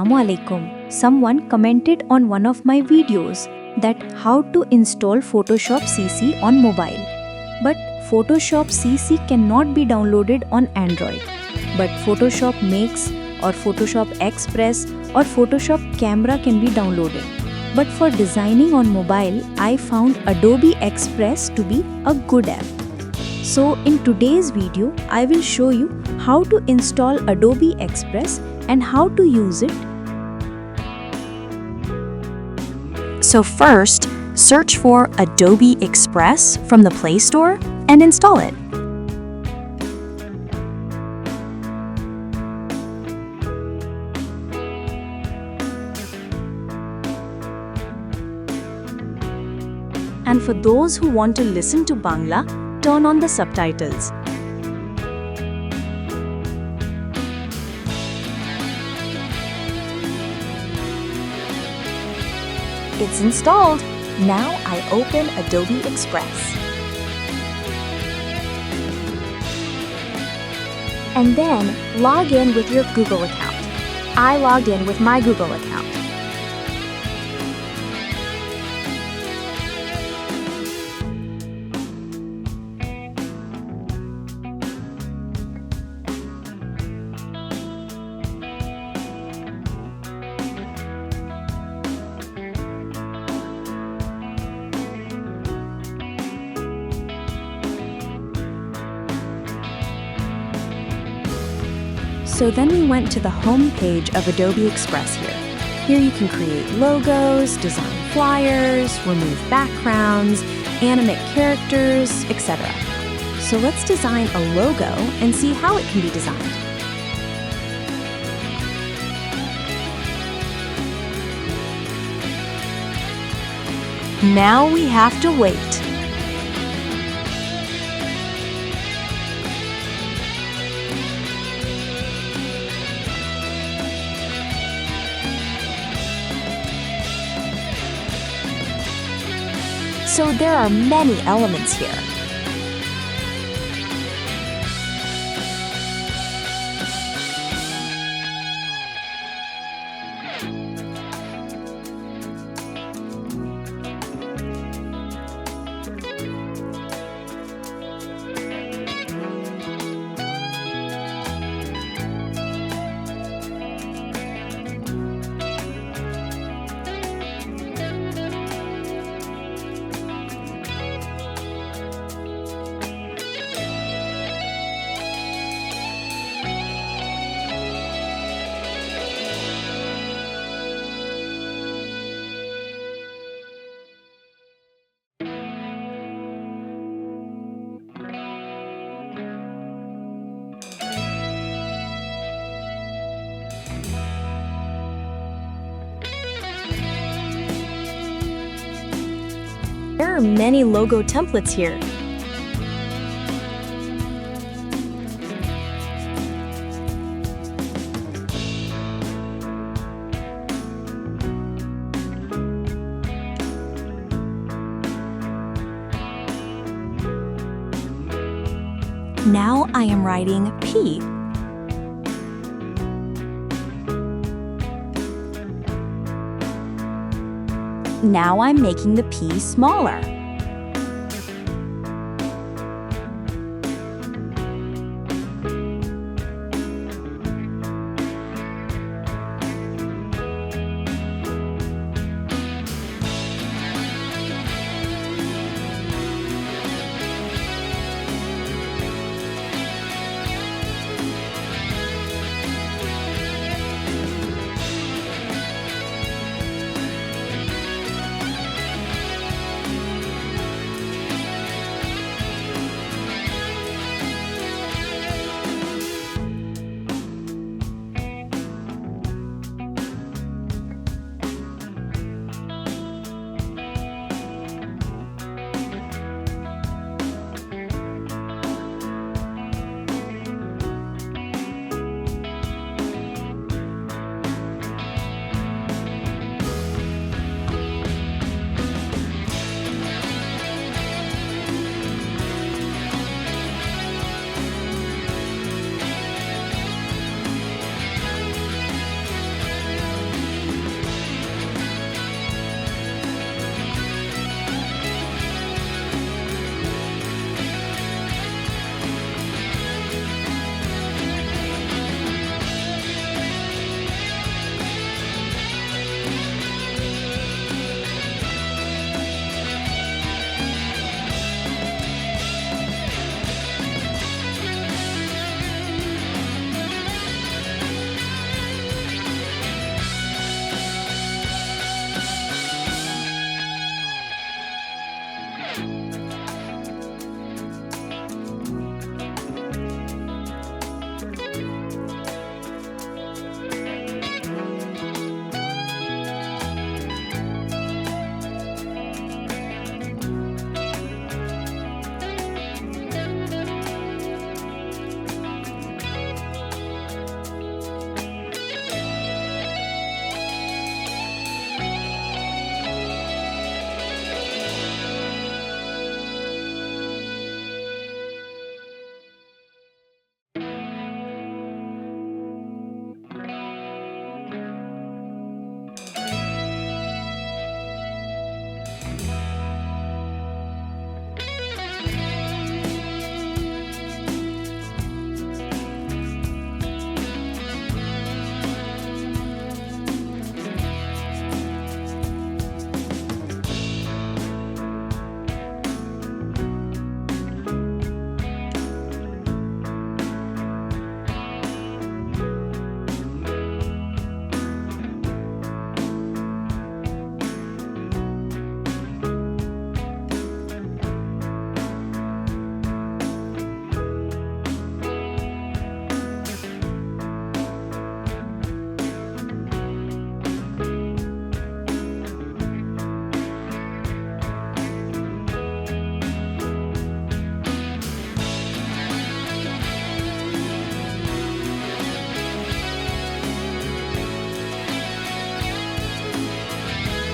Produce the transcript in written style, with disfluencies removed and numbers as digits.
Assalamualaikum. Someone commented on one of my videos that how to install Photoshop CC on mobile. But Photoshop CC cannot be downloaded on Android. But Photoshop Max or Photoshop Express or Photoshop Camera can be downloaded. But for designing on mobile, I found Adobe Express to be a good app. So in today's video, I will show you how to install Adobe Express and how to use it. So first, search for Adobe Express from the Play Store and install it. And for those who want to listen to Bangla, turn on the subtitles. It's installed. Now I open Adobe Express. And then log in with your Google account. I logged in with my Google account. So then we went to the home page of Adobe Express here. Here you can create logos, design flyers, remove backgrounds, animate characters, etc. So let's design a logo and see how it can be designed. Now we have to wait. So there are many elements here. There are many logo templates here. Now I am writing P. Now I'm making the P smaller.